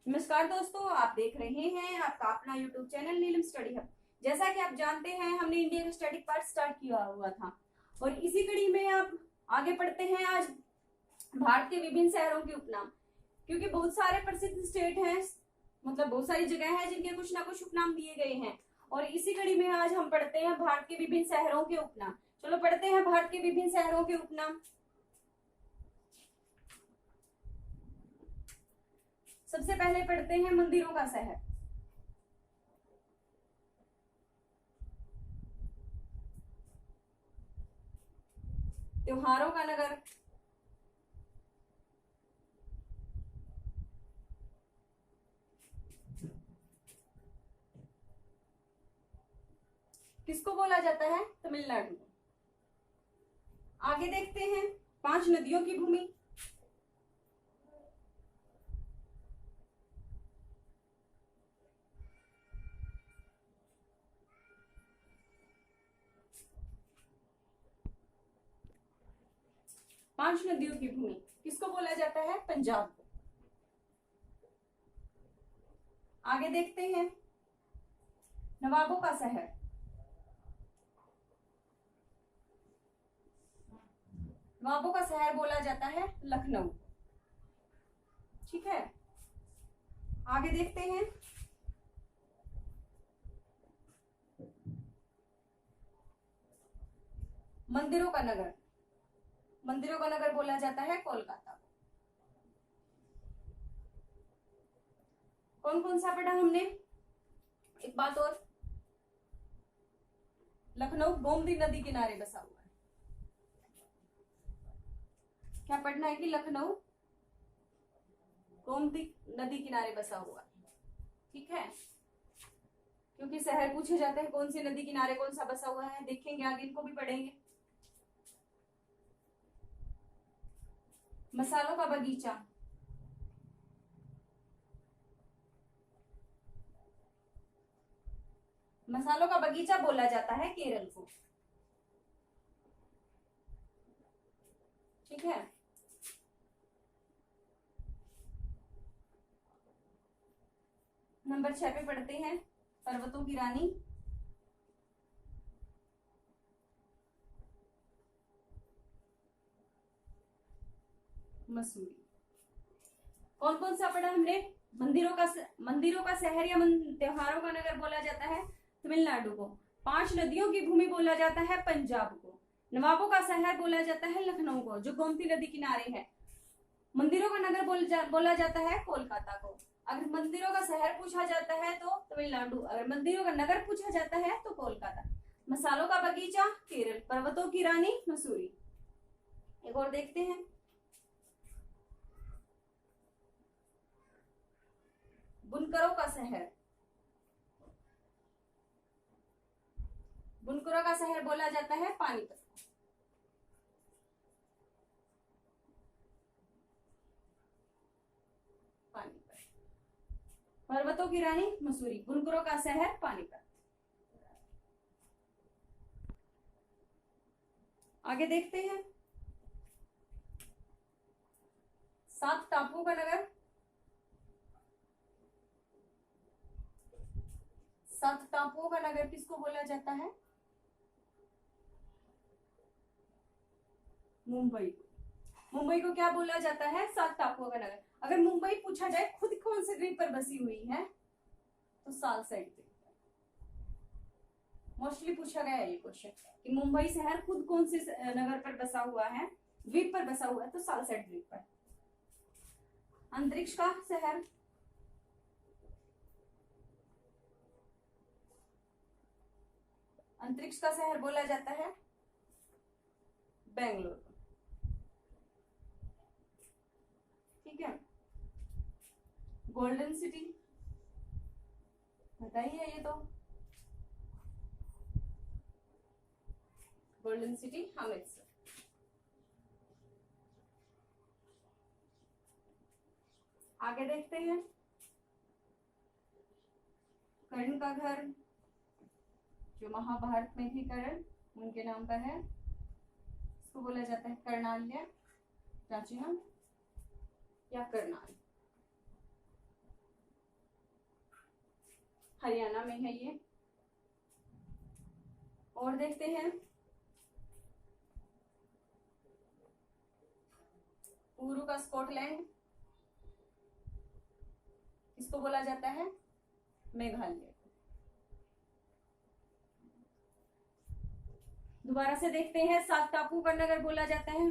नमस्कार दोस्तों, आप देख रहे हैं आपका अपना यूट्यूब चैनल नीलम स्टडी हब। जैसा कि आप जानते हैं, हमने इंडिया का स्टैटिक पार्ट स्टार्ट किया हुआ था और इसी कड़ी में आप आगे पढ़ते हैं आज भारत के विभिन्न शहरों के उपनाम। क्योंकि बहुत सारे प्रसिद्ध स्टेट हैं, मतलब बहुत सारी जगह है जिनके कुछ ना कुछ उपनाम दिए गए हैं और इसी कड़ी में आज हम पढ़ते हैं भारत के विभिन्न शहरों के उपनाम। चलो पढ़ते हैं भारत के विभिन्न शहरों के उपनाम। सबसे पहले पढ़ते हैं मंदिरों का शहर। त्योहारों का नगर, किसको बोला जाता है? तमिलनाडु। आगे देखते हैं 5 नदियों की भूमि। पांच नदियों की भूमि किसको बोला जाता है? पंजाब को। आगे देखते हैं नवाबों का शहर। नवाबों का शहर बोला जाता है लखनऊ। ठीक है, आगे देखते हैं मंदिरों का नगर। मंदिरों का नगर बोला जाता है कोलकाता को। कौन कौन सा पढ़ा हमने? एक बात और, लखनऊ गोमती नदी किनारे बसा हुआ है। क्या पढ़ना है कि लखनऊ गोमती नदी किनारे बसा हुआ है। ठीक है, क्योंकि शहर पूछे जाते हैं कौन सी नदी किनारे कौन सा बसा हुआ है, देखेंगे आगे, इनको भी पढ़ेंगे। मसालों का बगीचा। मसालों का बगीचा बोला जाता है केरल को। ठीक है, नंबर 6 पे पढ़ते हैं पर्वतों की रानी। मसूरी। कौन कौन सा पढ़ा हमने? मंदिरों का शहर या त्योहारों का नगर बोला जाता है तमिलनाडु को। 5 नदियों की भूमि बोला जाता है पंजाब को। नवाबों का शहर बोला जाता है लखनऊ को, जो गोमती नदी किनारे है। मंदिरों का नगर बोला जाता है कोलकाता को। अगर मंदिरों का शहर पूछा जाता है तो तमिलनाडु, अगर मंदिरों का नगर पूछा जाता है तो कोलकाता। मसालों का बगीचा केरल, पर्वतों की रानी मसूरी। एक और देखते हैं, बुनकरों का शहर। बुनकरों का शहर बोला जाता है पानीपत। पानीपत। पर्वतों की रानी मसूरी, बुनकरों का शहर पानीपत। आगे देखते हैं 7 टापुओं का नगर। 7 टापुओं का नगर किसको बोला जाता है? मुंबई। मुंबई को क्या बोला जाता है? 7 टापुओं का नगर। अगर मुंबई पूछा जाए खुद कौन से द्वीप पर बसी हुई है तो सालसेट द्वीप। मोस्टली पूछा गया है ये क्वेश्चन कि मुंबई शहर खुद कौन से नगर पर बसा हुआ है, द्वीप पर बसा हुआ है, तो सालसेट द्वीप पर। अंतरिक्ष का शहर। अंतरिक्ष का शहर बोला जाता है बेंगलोर। ठीक है, गोल्डन सिटी बताइए, ये तो गोल्डन सिटी अमृतसर। आगे देखते हैं कर्ण का घर, जो महाभारत में थी कर्ण, उनके नाम पर है। इसको बोला जाता है कर्णाल्य, प्राचीनम या करनाल। हरियाणा में है ये। और देखते हैं पूर्व का स्कॉटलैंड, इसको बोला जाता है मेघालय। दोबारा से देखते हैं, सात टापू का नगर बोला जाता है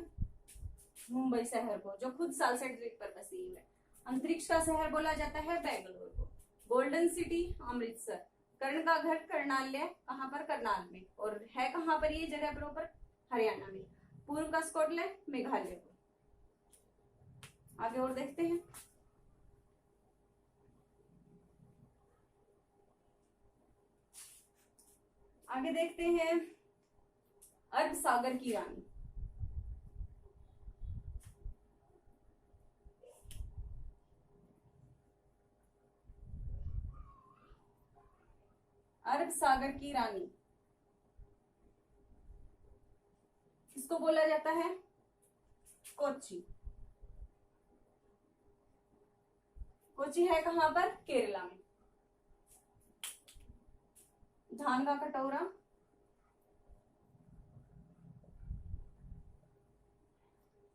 मुंबई शहर को, जो खुद सालसेट द्वीप पर बसी हुई है। अंतरिक्ष का शहर बोला जाता है बेंगलुरु को। Golden city Amritsar. कर्ण का घर कर्णालय कहाँ पर? करनाल में। और है कहाँ पर ये जगह प्रॉपर? हरियाणा में। पूर्व का स्कॉटलैंड मेघालय को। आगे और देखते हैं, आगे देखते हैं अरब सागर की रानी। अरब सागर की रानी इसको बोला जाता है कोच्चि। कोच्चि है कहां पर? केरला में। धान का कटोरा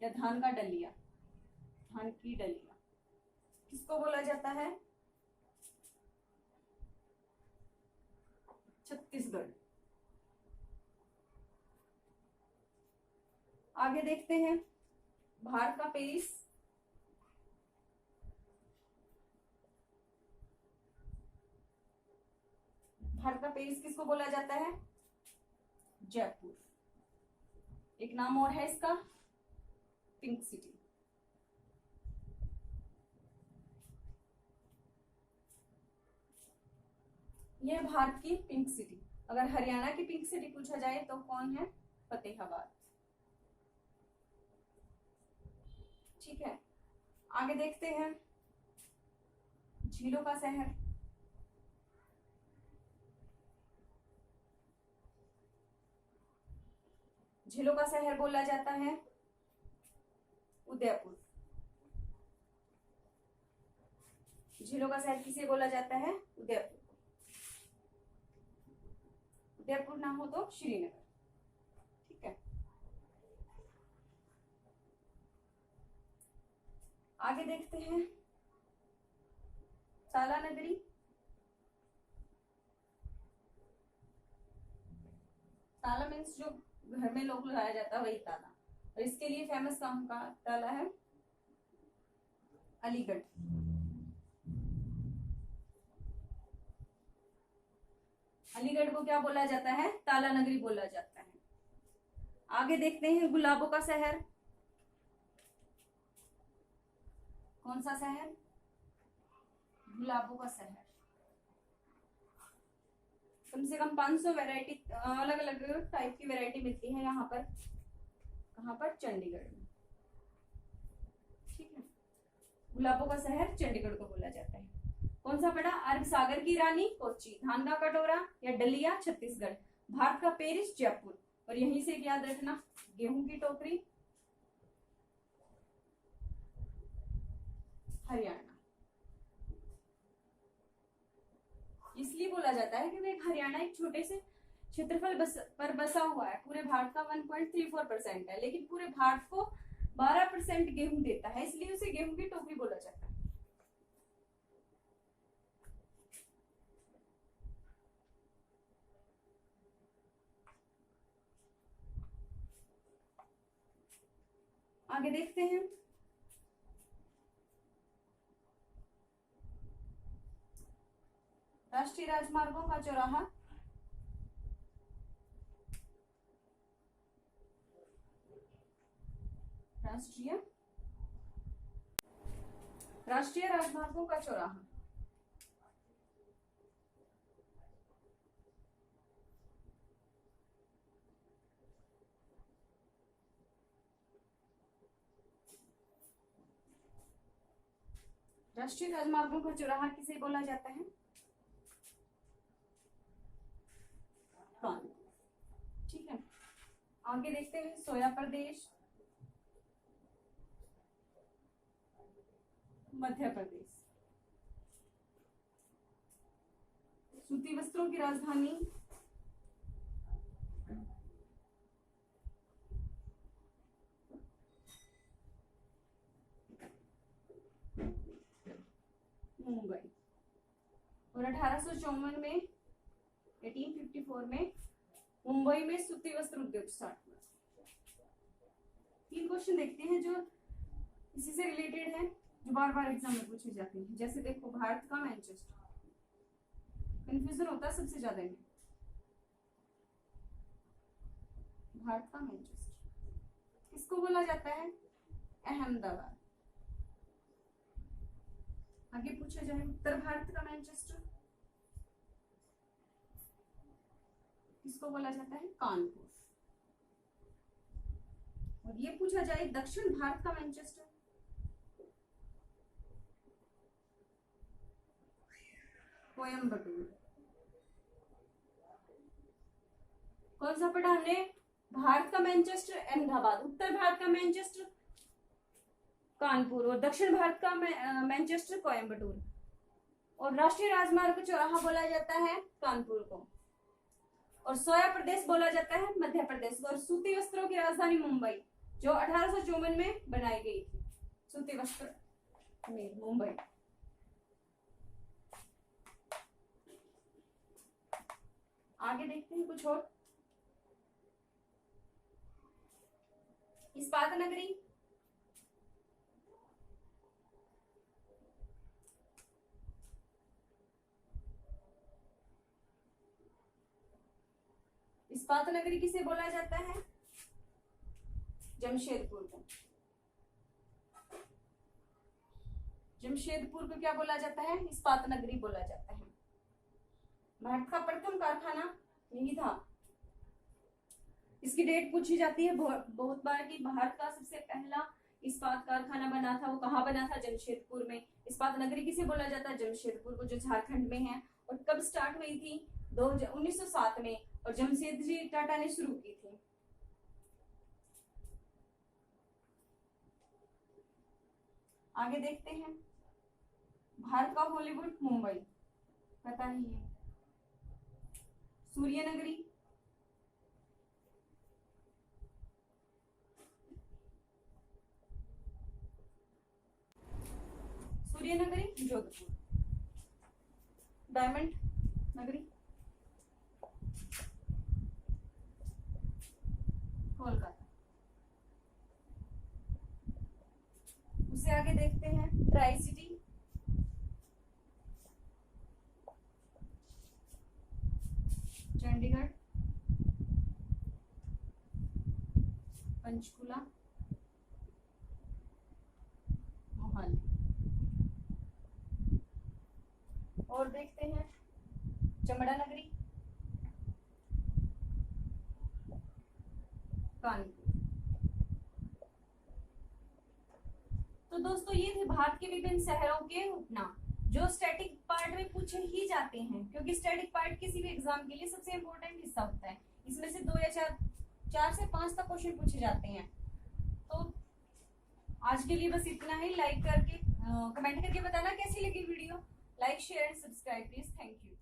या धान का डलिया, धान की डलिया किसको बोला जाता है? छत्तीसगढ़। आगे देखते हैं भारत का पेरिस। भारत का पेरिस किसको बोला जाता है? जयपुर। एक नाम और है इसका, पिंक सिटी। यह भारत की पिंक सिटी। अगर हरियाणा की पिंक सिटी पूछा जाए तो कौन है? फतेहाबाद। ठीक है, आगे देखते हैं झीलों का शहर। झीलों का शहर बोला जाता है उदयपुर। झीलों का शहर किसे बोला जाता है? उदयपुर। उदयपुर ना हो तो श्रीनगर। ठीक है, आगे देखते हैं ताला नगरी। ताला मीन्स जो घर में लोग लगाया जाता है वही ताला। और इसके लिए फेमस कहाँ का ताला है? अलीगढ़। अलीगढ़ को क्या बोला जाता है? ताला नगरी बोला जाता है। आगे देखते हैं गुलाबों का शहर। कौन सा शहर? गुलाबों का शहर। कम से कम 500 वैरायटी, अलग अलग टाइप की वैरायटी मिलती है यहाँ पर। कहाँ पर? चंडीगढ़ में। ठीक है, गुलाबों का शहर चंडीगढ़ को बोला जाता है। कौन सा पड़ा? अरब सागर की रानी कोच्चि। धान का कटोरा या डलिया छत्तीसगढ़। भारत का पेरिस जयपुर। और यहीं से याद रखना गेहूं की टोकरी हरियाणा। इसलिए बोला जाता है कि हरियाणा एक छोटे से क्षेत्रफल पर बसा हुआ है। पूरे भारत का 1.34% है, लेकिन पूरे भारत को 12% गेहूं देता है, इसलिए उसे गेहूं की टोकरी बोला जाता है। आगे देखते हैं राष्ट्रीय राजमार्गों का चौराहा। राष्ट्रीय राजमार्गों का चौराहा। राष्ट्रीय राजमार्गों का चौराहा किसे बोला जाता है? ठीक है, आगे देखते हैं सोया प्रदेश, मध्य प्रदेश। सूती वस्त्रों की राजधानी मुंबई। और 1854 में 1854 में मुंबई में सूती वस्त्र उद्योग स्टार्ट हुआ। 3 क्वेश्चन देखते हैं जो इसी से रिलेटेड है, जो बार बार एग्जाम में पूछे जाते हैं। जैसे देखो, भारत का मैनचेस्टर, कंफ्यूजन होता है सबसे ज्यादा में। भारत का मैनचेस्टर किसको बोला जाता है? अहमदाबाद। आगे पूछा जाए उत्तर भारत का मैनचेस्टर किसको बोला जाता है? कानपुर। और ये पूछा जाए दक्षिण भारत का मैनचेस्टर, कोयम्बटूर। कौन सा पढ़ा हमने? भारत का मैनचेस्टर अहमदाबाद, उत्तर भारत का मैनचेस्टर कानपुर और दक्षिण भारत का मैनचेस्टर कोयम्बटूर। और राष्ट्रीय राजमार्ग का चौराहा बोला जाता है कानपुर को। और सोया प्रदेश बोला जाता है मध्य प्रदेश। और सूती वस्त्रों की राजधानी मुंबई, जो 1854 में बनाई गई थी, सूती वस्त्र में मुंबई। आगे देखते हैं कुछ और। इस्पात नगरी, इस्पात नगरी किसे बोला जाता है? जमशेदपुर को। जमशेदपुर को क्या बोला जाता है? इस्पात नगरी बोला जाता है। भारत का प्रथम कारखाना यही था। इसकी डेट पूछी जाती है बहुत बार कि भारत का सबसे पहला इस्पात कारखाना बना था, वो कहाँ बना था? जमशेदपुर में। इस्पात नगरी किसे बोला जाता है? जमशेदपुर को, जो झारखंड में है। और कब स्टार्ट हुई थी? 1907 में। और जमशेदजी टाटा ने शुरू की थी। आगे देखते हैं। भारत का हॉलीवुड मुंबई, पता ही है। सूर्य नगरी, सूर्य नगरी जोधपुर। डायमंड नगरी कोलकाता। उससे आगे देखते हैं ट्राई सिटी, चंडीगढ़, पंचकुला, मोहाली। और देखते हैं चमड़ा नगरी, कानपुर। तो दोस्तों ये थे भारत के विभिन्न शहरों के उपनाम, जो स्टैटिक पार्ट में पूछे ही जाते हैं, क्योंकि स्टैटिक पार्ट किसी भी एग्जाम के लिए सबसे इंपॉर्टेंट हिस्सा होता है। इसमें से 2 या 4 से 5 तक क्वेश्चन पूछे जाते हैं। तो आज के लिए बस इतना ही। लाइक करके कमेंट करके बताना कैसी लगी video. Like, share and subscribe please. Thank you.